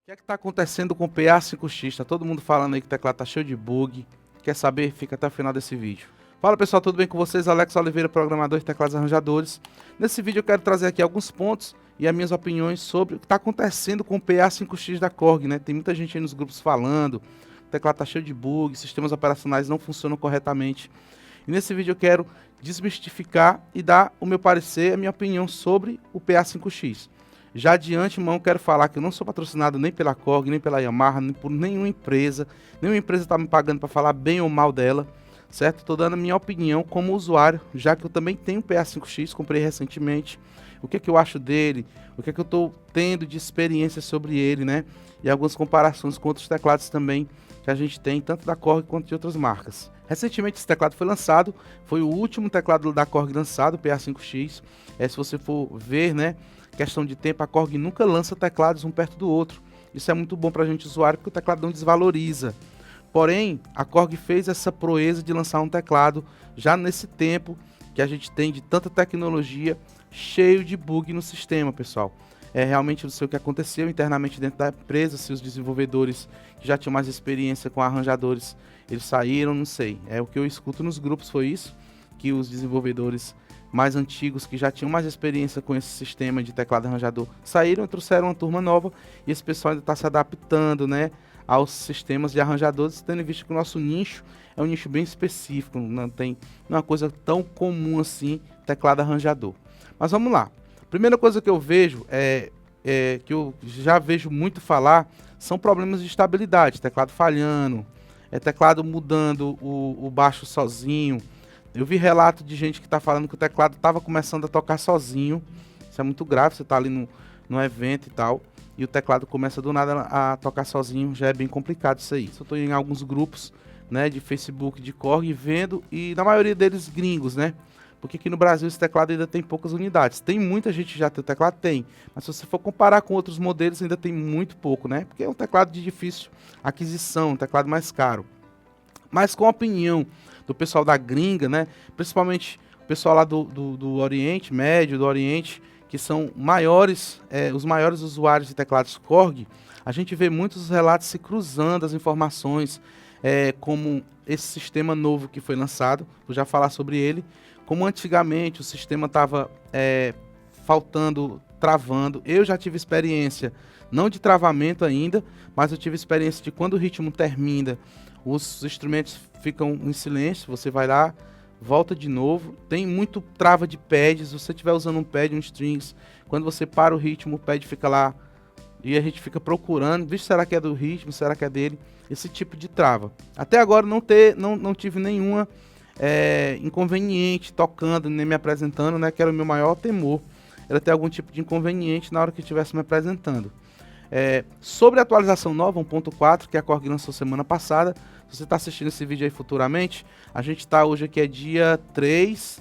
que é que tá acontecendo com o PA5X? Tá todo mundo falando aí que o teclado tá cheio de bug. Quer saber? Fica até o final desse vídeo. Fala pessoal, tudo bem com vocês? Alex Oliveira, programador de teclados arranjadores. Nesse vídeo eu quero trazer aqui alguns pontos e as minhas opiniões sobre o que está acontecendo com o PA5X da Korg, né? Tem muita gente aí nos grupos falando, o teclado tá cheio de bug, sistemas operacionais não funcionam corretamente. E nesse vídeo eu quero desmistificar e dar o meu parecer, a minha opinião sobre o PA5X. Já de antemão quero falar que eu não sou patrocinado nem pela Korg, nem pela Yamaha, nem por nenhuma empresa. Nenhuma empresa está me pagando para falar bem ou mal dela, certo? Estou dando a minha opinião como usuário, já que eu também tenho um PA5X, comprei recentemente. O que é que eu acho dele, o que é que eu estou tendo de experiência sobre ele, né? E algumas comparações com outros teclados também que a gente tem, tanto da Korg quanto de outras marcas. Recentemente esse teclado foi lançado, foi o último teclado da Korg lançado, o PA5X. Se você for ver, né, questão de tempo, a Korg nunca lança teclados um perto do outro. Isso é muito bom para a gente usuário, porque o teclado não desvaloriza. Porém, a Korg fez essa proeza de lançar um teclado já nesse tempo que a gente tem de tanta tecnologia, cheio de bug no sistema, pessoal. Realmente não sei o que aconteceu internamente dentro da empresa, se os desenvolvedores que já tinham mais experiência com arranjadores, eles saíram, não sei. O que eu escuto nos grupos foi isso, que os desenvolvedores mais antigos, que já tinham mais experiência com esse sistema de teclado arranjador, saíram e trouxeram uma turma nova, e esse pessoal ainda está se adaptando, né, aos sistemas de arranjadores, tendo em vista que o nosso nicho é um nicho bem específico, não é uma coisa tão comum assim, teclado arranjador. Mas vamos lá. Primeira coisa que eu vejo, que eu já vejo muito falar, são problemas de estabilidade, teclado falhando, teclado mudando o baixo sozinho. Eu vi relato de gente que está falando que o teclado estava começando a tocar sozinho. Isso é muito grave, você está ali no evento e tal, e o teclado começa do nada a tocar sozinho, já é bem complicado isso aí. Eu estou em alguns grupos, né, de Facebook, de Korg, vendo, e na maioria deles gringos, né? Porque aqui no Brasil esse teclado ainda tem poucas unidades. Tem muita gente que já tem o teclado? Tem. Mas se você for comparar com outros modelos, ainda tem muito pouco, né? Porque é um teclado de difícil aquisição, um teclado mais caro. Mas com a opinião do pessoal da gringa, né? Principalmente o pessoal lá do Oriente Médio, do Oriente, que são maiores, os maiores usuários de teclados Korg, a gente vê muitos relatos se cruzando as informações, como esse sistema novo que foi lançado, vou já falar sobre ele, como antigamente o sistema estava faltando, travando. Eu já tive experiência, não de travamento ainda, mas eu tive experiência de quando o ritmo termina, os instrumentos ficam em silêncio, você vai lá, volta de novo. Tem muito trava de pads, se você estiver usando um pad, um strings, quando você para o ritmo, o pad fica lá e a gente fica procurando, vixe, será que é do ritmo, será que é dele? Esse tipo de trava. Até agora não tive nenhuma inconveniente tocando, nem me apresentando, né, que era o meu maior temor, era ter algum tipo de inconveniente na hora que estivesse me apresentando. Sobre a atualização nova 1.4 que a Korg lançou semana passada, se você está assistindo esse vídeo aí futuramente, a gente está hoje aqui, é dia 3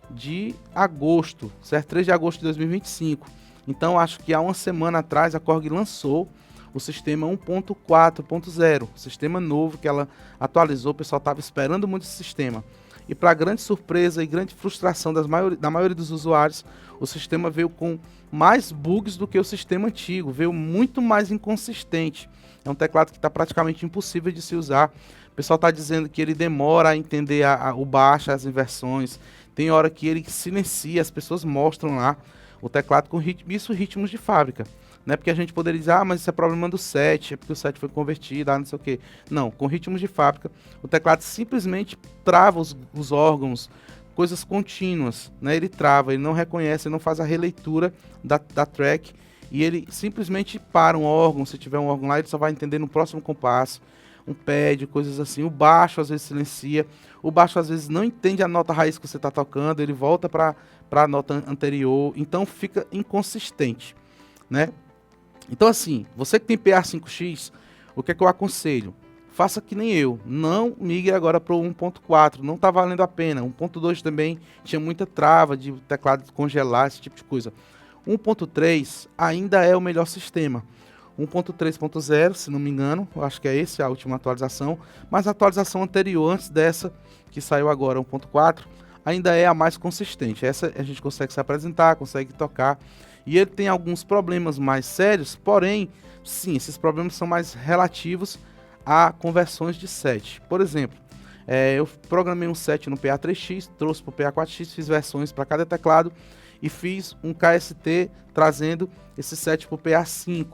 de agosto, certo? 3 de agosto de 2025. Então acho que há uma semana atrás a Korg lançou o sistema 1.4.0, sistema novo que ela atualizou. O pessoal estava esperando muito esse sistema. E para grande surpresa e grande frustração da maioria dos usuários, o sistema veio com mais bugs do que o sistema antigo, veio muito mais inconsistente. É um teclado que está praticamente impossível de se usar. O pessoal está dizendo que ele demora a entender o baixo, as inversões. Tem hora que ele silencia, as pessoas mostram lá o teclado com ritmos de fábrica. Não é porque a gente poderia dizer, mas isso é problema do set, é porque o set foi convertido, não sei o que. Não, com ritmos de fábrica, o teclado simplesmente trava os órgãos, coisas contínuas, né? Ele trava, ele não reconhece, ele não faz a releitura da track, e ele simplesmente para um órgão. Se tiver um órgão lá, ele só vai entender no próximo compasso, um pad, coisas assim. O baixo às vezes silencia, o baixo às vezes não entende a nota raiz que você está tocando, ele volta para a nota anterior, então fica inconsistente, né? Então assim, você que tem PA5X, o que é que eu aconselho? Faça que nem eu, não migre agora para o 1.4, não está valendo a pena. 1.2 também tinha muita trava de teclado congelar, esse tipo de coisa. 1.3 ainda é o melhor sistema. 1.3.0, se não me engano, eu acho que é esse a última atualização, mas a atualização anterior, antes dessa, que saiu agora, 1.4, ainda é a mais consistente. Essa a gente consegue se apresentar, consegue tocar, e ele tem alguns problemas mais sérios, porém, sim, esses problemas são mais relativos a conversões de set. Por exemplo, eu programei um set no PA3X, trouxe para o PA4X, fiz versões para cada teclado e fiz um KST trazendo esse set para o PA5.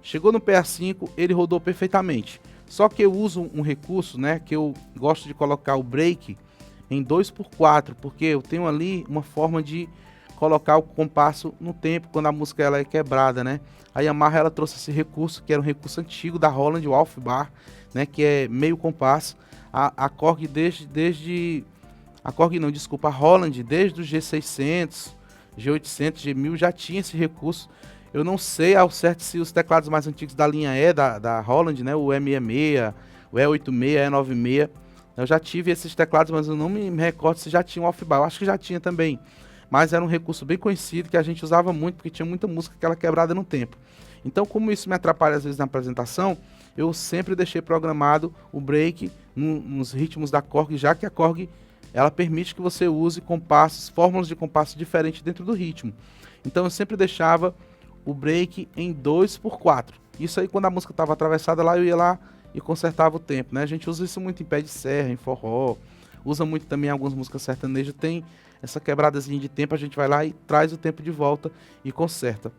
Chegou no PA5, ele rodou perfeitamente. Só que eu uso um recurso, né, que eu gosto de colocar o break em 2/4, porque eu tenho ali uma forma de colocar o compasso no tempo quando a música ela é quebrada, né? A Yamaha ela trouxe esse recurso, que era um recurso antigo da Roland, o Half Bar, né, que é meio compasso. A Korg a Roland desde o G600, G800, G1000 já tinha esse recurso. Eu não sei ao certo se os teclados mais antigos da linha E da Roland, né, o E66, o E86, E96, eu já tive esses teclados, mas eu não me recordo se já tinha o Half Bar. Eu acho que já tinha também. Mas era um recurso bem conhecido que a gente usava muito, porque tinha muita música que era quebrada no tempo. Então, como isso me atrapalha às vezes na apresentação, eu sempre deixei programado o break nos ritmos da Korg, já que a Korg ela permite que você use compassos, fórmulas de compasso diferentes dentro do ritmo. Então, eu sempre deixava o break em 2/4. Isso aí, quando a música estava atravessada lá, eu ia lá e consertava o tempo, né? A gente usa isso muito em pé de serra, em forró, usa muito também em algumas músicas sertanejas, tem essa quebradazinha de tempo, a gente vai lá e traz o tempo de volta e conserta.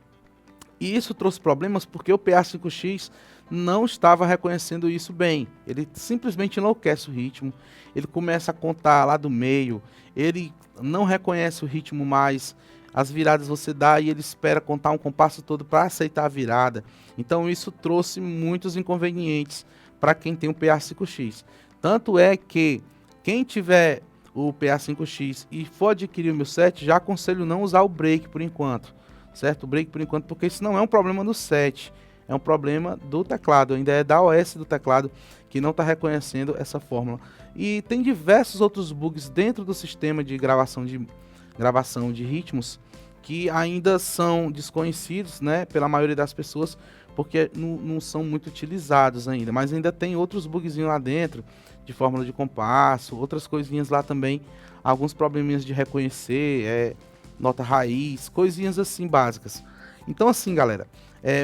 E isso trouxe problemas porque o PA5X não estava reconhecendo isso bem. Ele simplesmente enlouquece o ritmo, ele começa a contar lá do meio, ele não reconhece o ritmo mais, as viradas você dá e ele espera contar um compasso todo para aceitar a virada. Então isso trouxe muitos inconvenientes para quem tem o PA5X. Tanto é que quem tiver o PA5X e for adquirir o meu set, já aconselho não usar o break por enquanto, certo? O break por enquanto, porque isso não é um problema do set, é um problema do teclado, ainda é da OS do teclado que não está reconhecendo essa fórmula. E tem diversos outros bugs dentro do sistema de gravação de ritmos que ainda são desconhecidos, né, pela maioria das pessoas, porque não são muito utilizados ainda, mas ainda tem outros bugzinhos lá dentro, de fórmula de compasso, outras coisinhas lá também, alguns probleminhas de reconhecer, nota raiz, coisinhas assim básicas. Então assim, galera,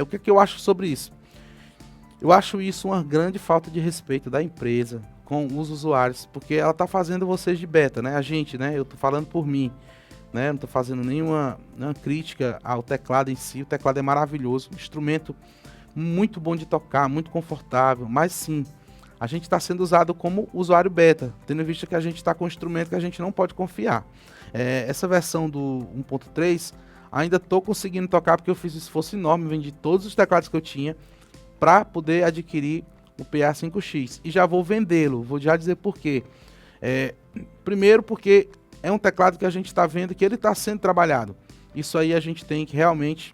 o que eu acho sobre isso? Eu acho isso uma grande falta de respeito da empresa com os usuários, porque ela está fazendo vocês de beta, né? A gente, né? Eu tô falando por mim, né? Não tô fazendo nenhuma crítica ao teclado em si. O teclado é maravilhoso, um instrumento muito bom de tocar, muito confortável, mas sim, a gente está sendo usado como usuário beta, tendo em vista que a gente está com um instrumento que a gente não pode confiar. Essa versão do 1.3 ainda estou conseguindo tocar porque eu fiz um esforço enorme, vendi todos os teclados que eu tinha para poder adquirir o PA5X e já vou vendê-lo. Vou já dizer por quê. Primeiro porque é um teclado que a gente está vendo que ele está sendo trabalhado. Isso aí a gente tem que realmente,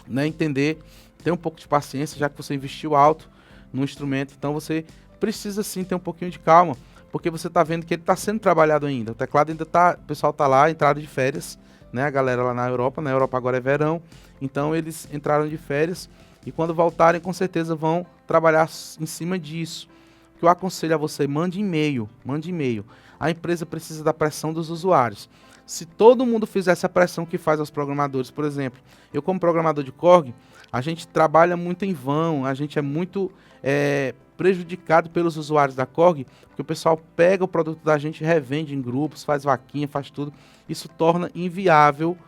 né, entender, ter um pouco de paciência, já que você investiu alto no instrumento, então você precisa sim ter um pouquinho de calma, porque você está vendo que ele está sendo trabalhado ainda. O teclado ainda está, o pessoal está lá, entraram de férias, né, a galera lá na Europa agora é verão, então eles entraram de férias e quando voltarem com certeza vão trabalhar em cima disso. O que eu aconselho a você, mande e-mail. A empresa precisa da pressão dos usuários. Se todo mundo fizesse a pressão que faz aos programadores, por exemplo, eu como programador de Korg, a gente trabalha muito em vão, a gente é muito prejudicado pelos usuários da Korg, porque o pessoal pega o produto da gente, revende em grupos, faz vaquinha, faz tudo. Isso torna inviável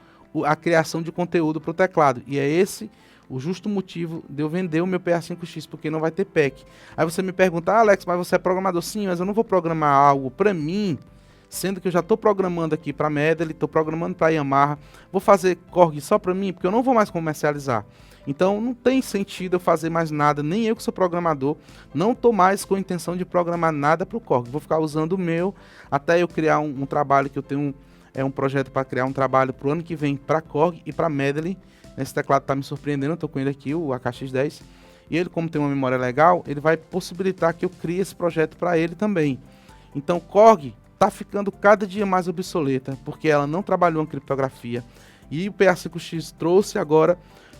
a criação de conteúdo para o teclado. E é esse o justo motivo de eu vender o meu PA5X, porque não vai ter pack. Aí você me pergunta, Alex, mas você é programador? Sim, mas eu não vou programar algo para mim, sendo que eu já estou programando aqui para Medley, estou programando para Yamaha, vou fazer Korg só para mim, porque eu não vou mais comercializar. Então não tem sentido eu fazer mais nada, nem eu que sou programador, não estou mais com a intenção de programar nada para o Korg. Vou ficar usando o meu, até eu criar um trabalho que eu tenho, um projeto para criar um trabalho para o ano que vem para Korg e para Medley. Esse teclado está me surpreendendo, eu estou com ele aqui, o AKX10, e ele, como tem uma memória legal, ele vai possibilitar que eu crie esse projeto para ele também. Então Korg está ficando cada dia mais obsoleta, porque ela não trabalhou em criptografia, e o PA5X trouxe agora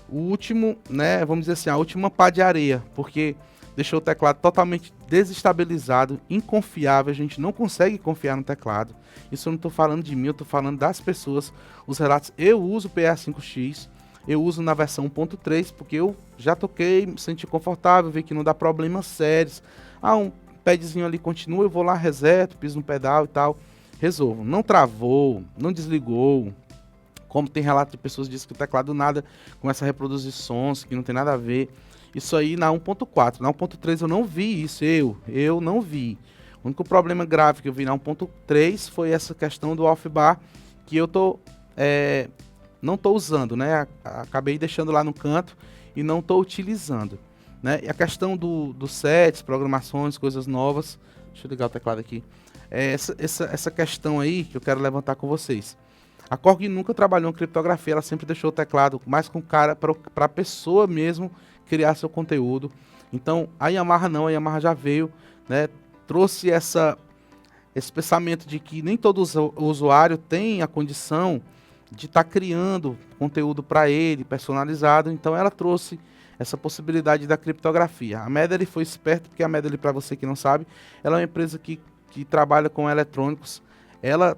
o último, né, vamos dizer assim, a última pá de areia, porque deixou o teclado totalmente desestabilizado, inconfiável, a gente não consegue confiar no teclado. Isso eu não estou falando de mim, eu estou falando das pessoas, os relatos. Eu uso o PA5X, eu uso na versão 1.3 porque eu já toquei, me senti confortável, vi que não dá problemas sérios. Um padzinho ali continua, eu vou lá, reseto, piso no pedal e tal, resolvo. Não travou, não desligou, como tem relato de pessoas que dizem que o teclado do nada começa a reproduzir sons que não tem nada a ver. Isso aí na 1.4, na 1.3 eu não vi isso, eu não vi. O único problema grave que eu vi na 1.3 foi essa questão do off-bar, que eu não estou usando, né? Acabei deixando lá no canto e não estou utilizando, né? E a questão do sets, programações, coisas novas, deixa eu ligar o teclado aqui. Essa questão aí que eu quero levantar com vocês. A Korg nunca trabalhou em criptografia, ela sempre deixou o teclado mais com cara para a pessoa mesmo criar seu conteúdo. Então a Yamaha não, a Yamaha já veio, né? Trouxe esse pensamento de que nem todo usuário tem a condição de estar criando conteúdo para ele, personalizado. Então ela trouxe essa possibilidade da criptografia. A Medley foi esperta, porque a Medley, para você que não sabe, ela é uma empresa que trabalha com eletrônicos. Ela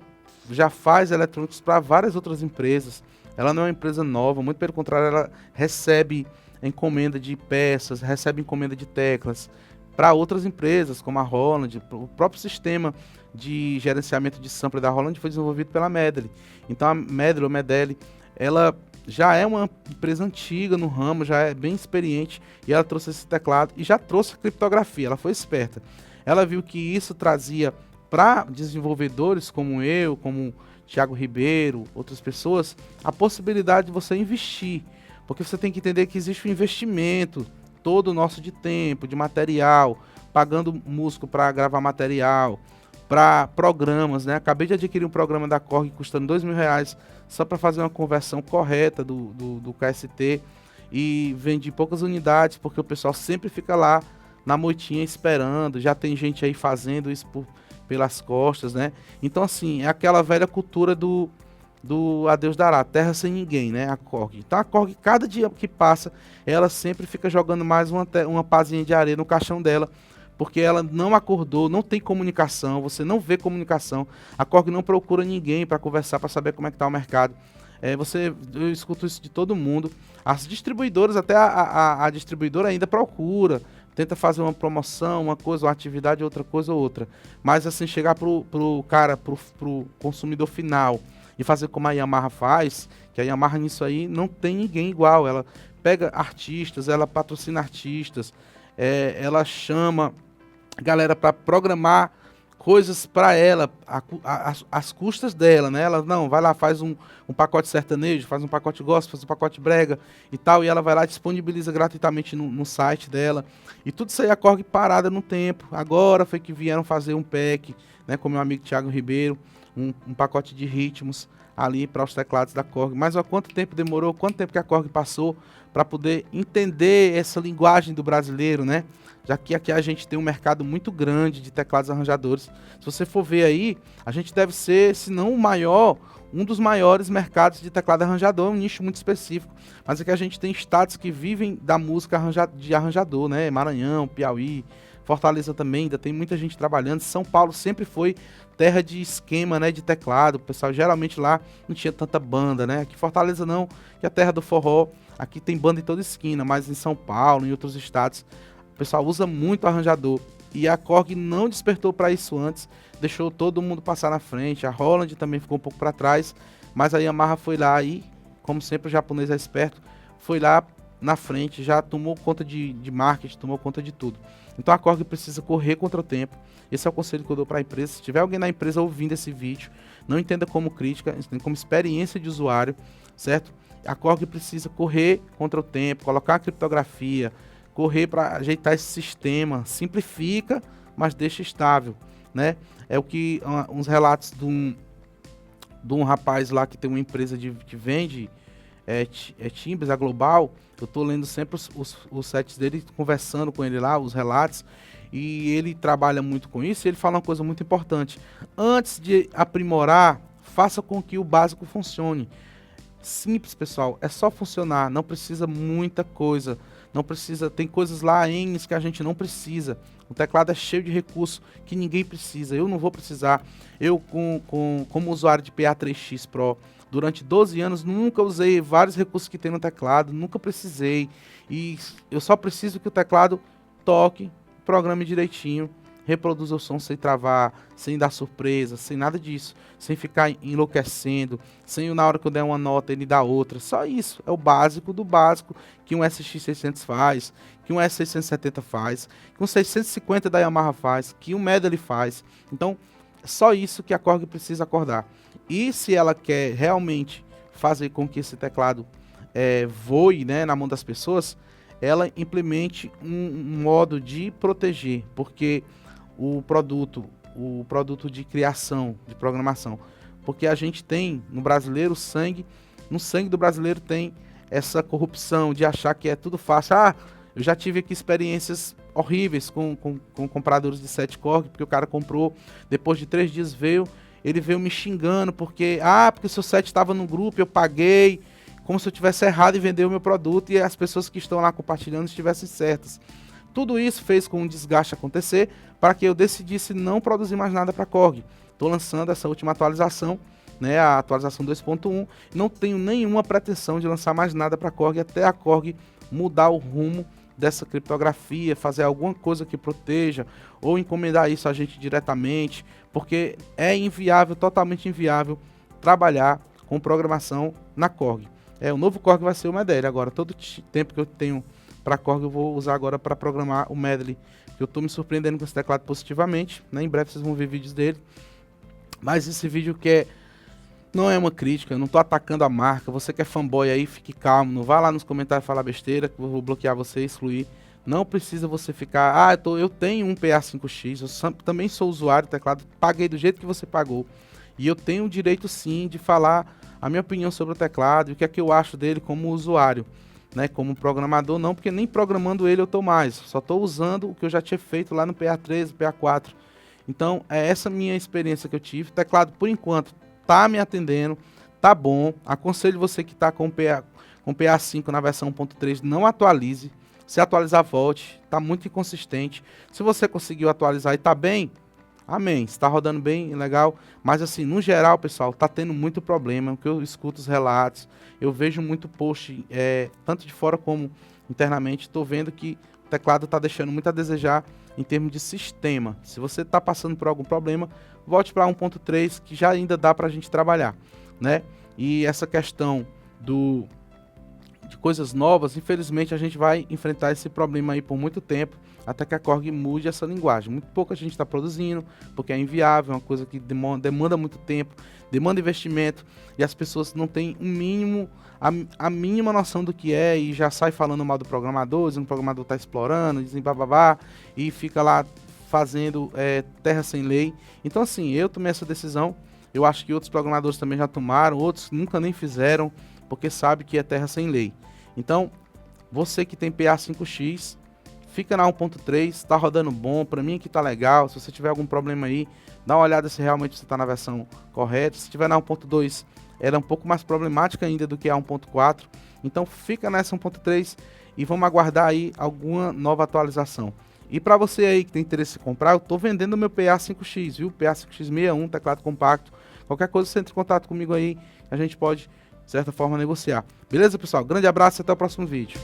já faz eletrônicos para várias outras empresas. Ela não é uma empresa nova, muito pelo contrário, ela recebe encomenda de peças, recebe encomenda de teclas para outras empresas, como a Roland. O próprio sistema de gerenciamento de sampler da Roland foi desenvolvido pela Medley. Então a Medley, ela já é uma empresa antiga no ramo, já é bem experiente, e ela trouxe esse teclado e já trouxe a criptografia. Ela foi esperta. Ela viu que isso trazia para desenvolvedores como eu, como Thiago Ribeiro, outras pessoas, a possibilidade de você investir. Porque você tem que entender que existe um investimento todo nosso de tempo, de material, pagando músico para gravar material, para programas, né? Acabei de adquirir um programa da Korg custando R$2.000 só para fazer uma conversão correta do KST, e vendi poucas unidades porque o pessoal sempre fica lá na moitinha esperando. Já tem gente aí fazendo isso pelas costas, né? Então assim, é aquela velha cultura do adeus dará, terra sem ninguém, né? A Korg. Então a Korg, cada dia que passa, ela sempre fica jogando mais uma pazinha de areia no caixão dela, porque ela não acordou, não tem comunicação, você não vê comunicação. A Korg não procura ninguém para conversar, para saber como é que tá o mercado. Eu escuto isso de todo mundo. As distribuidoras, até a distribuidora ainda procura, tenta fazer uma promoção, uma coisa, uma atividade, outra coisa ou outra. Mas assim, chegar pro consumidor final e fazer como a Yamaha faz, que a Yamaha nisso aí não tem ninguém igual. Ela pega artistas, ela patrocina artistas, ela chama galera para programar coisas para ela, as custas dela, né? Ela não vai lá, faz um pacote sertanejo, faz um pacote gospel, faz um pacote brega e tal, e ela vai lá e disponibiliza gratuitamente no site dela. E tudo isso aí a Korg parada no tempo. Agora foi que vieram fazer um pack, né, com meu amigo Thiago Ribeiro, um pacote de ritmos ali para os teclados da Korg. Mas há quanto tempo demorou, quanto tempo que a Korg passou para poder entender essa linguagem do brasileiro, né? Já que aqui a gente tem um mercado muito grande de teclados arranjadores. Se você for ver aí, a gente deve ser, se não o maior, um dos maiores mercados de teclado arranjador, um nicho muito específico. Mas aqui a gente tem estados que vivem da música de arranjador, né? Maranhão, Piauí, Fortaleza também, ainda tem muita gente trabalhando. São Paulo sempre foi terra de esquema, né, de teclado. O pessoal geralmente lá não tinha tanta banda, né? Aqui Fortaleza não, que é a terra do forró. Aqui tem banda em toda esquina, mas em São Paulo, em outros estados, o pessoal usa muito arranjador. E a Korg não despertou para isso antes, deixou todo mundo passar na frente. A Roland também ficou um pouco para trás, mas a Yamaha foi lá e, como sempre o japonês é esperto, foi lá na frente, já tomou conta de marketing, tomou conta de tudo. Então a Korg precisa correr contra o tempo. Esse é o conselho que eu dou para a empresa. Se tiver alguém na empresa ouvindo esse vídeo, não entenda como crítica, entenda como experiência de usuário, certo? A Korg precisa correr contra o tempo, colocar a criptografia, correr para ajeitar esse sistema, simplifica, mas deixa estável, né? É o que uns relatos de um rapaz lá que tem uma empresa que vende timbres, a Global. Eu tô lendo sempre os sets dele, conversando com ele lá, os relatos, e ele trabalha muito com isso. E ele fala uma coisa muito importante: antes de aprimorar, faça com que o básico funcione. Simples, pessoal, é só funcionar, não precisa muita coisa, não precisa, tem coisas lá que a gente não precisa. O teclado é cheio de recursos que ninguém precisa, eu não vou precisar. Eu como usuário de PA3X Pro, durante 12 anos, nunca usei vários recursos que tem no teclado, nunca precisei. E eu só preciso que o teclado toque, programe direitinho, reproduza o som sem travar, sem dar surpresa, sem nada disso, sem ficar enlouquecendo, sem na hora que eu der uma nota ele dar outra. Só isso, é o básico do básico que um SX600 faz, que um S670 faz, que um 650 da Yamaha faz, que um Medley faz. Então, é só isso que a Korg precisa acordar. E se ela quer realmente fazer com que esse teclado voe, né, na mão das pessoas, ela implemente um modo de proteger, porque o produto de criação, de programação, porque a gente tem no brasileiro no sangue do brasileiro tem essa corrupção de achar que é tudo fácil. Eu já tive aqui experiências horríveis com compradores de 7 Korg, porque o cara comprou, depois de 3 dias ele veio me xingando, porque o seu set estava no grupo, eu paguei, como se eu tivesse errado em vender o meu produto e as pessoas que estão lá compartilhando estivessem certas. Tudo isso fez com um desgaste acontecer para que eu decidisse não produzir mais nada para a Korg. Estou lançando essa última atualização, né, a atualização 2.1. Não tenho nenhuma pretensão de lançar mais nada para a Korg até a Korg mudar o rumo dessa criptografia, fazer alguma coisa que proteja ou encomendar isso a gente diretamente, porque é inviável, totalmente inviável, trabalhar com programação na Korg. O novo Korg vai ser o Medley. Agora, todo tempo que eu tenho para Korg, eu vou usar agora para programar o Medley. Eu estou me surpreendendo com esse teclado positivamente, né? Em breve vocês vão ver vídeos dele. Mas esse vídeo não é uma crítica, eu não estou atacando a marca. Você que é fanboy aí, fique calmo. Não vá lá nos comentários falar besteira, que eu vou bloquear você, excluir. Não precisa você ficar, eu tenho um PA5X, eu também sou usuário do teclado, paguei do jeito que você pagou. E eu tenho o direito sim de falar a minha opinião sobre o teclado e o que é que eu acho dele como usuário, né? Como programador não, porque nem programando ele eu estou mais, só estou usando o que eu já tinha feito lá no PA3, PA4. Então é essa minha experiência que eu tive. O teclado por enquanto tá me atendendo, tá bom. Aconselho você que está com PA5 na versão 1.3, não atualize. Se atualizar, volte, tá muito inconsistente. Se você conseguiu atualizar e tá bem, amém, está rodando bem, legal, mas assim, no geral, pessoal, tá tendo muito problema, porque eu escuto os relatos, eu vejo muito post, tanto de fora como internamente, estou vendo que o teclado está deixando muito a desejar em termos de sistema. Se você está passando por algum problema, volte para 1.3, que já ainda dá para a gente trabalhar, né? E essa questão de coisas novas, infelizmente a gente vai enfrentar esse problema aí por muito tempo, até que a Korg mude essa linguagem. Muito pouco a gente está produzindo, porque é inviável, é uma coisa que demanda muito tempo, demanda investimento, e as pessoas não têm a mínima noção do que é, e já sai falando mal do programador, dizendo que o programador está explorando, dizem bababá, e fica lá fazendo terra sem lei. Então assim, eu tomei essa decisão, eu acho que outros programadores também já tomaram, outros nunca nem fizeram, porque sabe que é terra sem lei. Então, você que tem PA5X, fica na 1.3, está rodando bom, para mim aqui tá legal. Se você tiver algum problema aí, dá uma olhada se realmente você está na versão correta. Se tiver na 1.2, era um pouco mais problemática ainda do que a 1.4. Então, fica nessa 1.3 e vamos aguardar aí alguma nova atualização. E para você aí que tem interesse em comprar, eu estou vendendo o meu PA5X, viu? PA5X61, teclado compacto. Qualquer coisa, você entra em contato comigo aí, a gente pode de certa forma negociar. Beleza, pessoal? Grande abraço e até o próximo vídeo.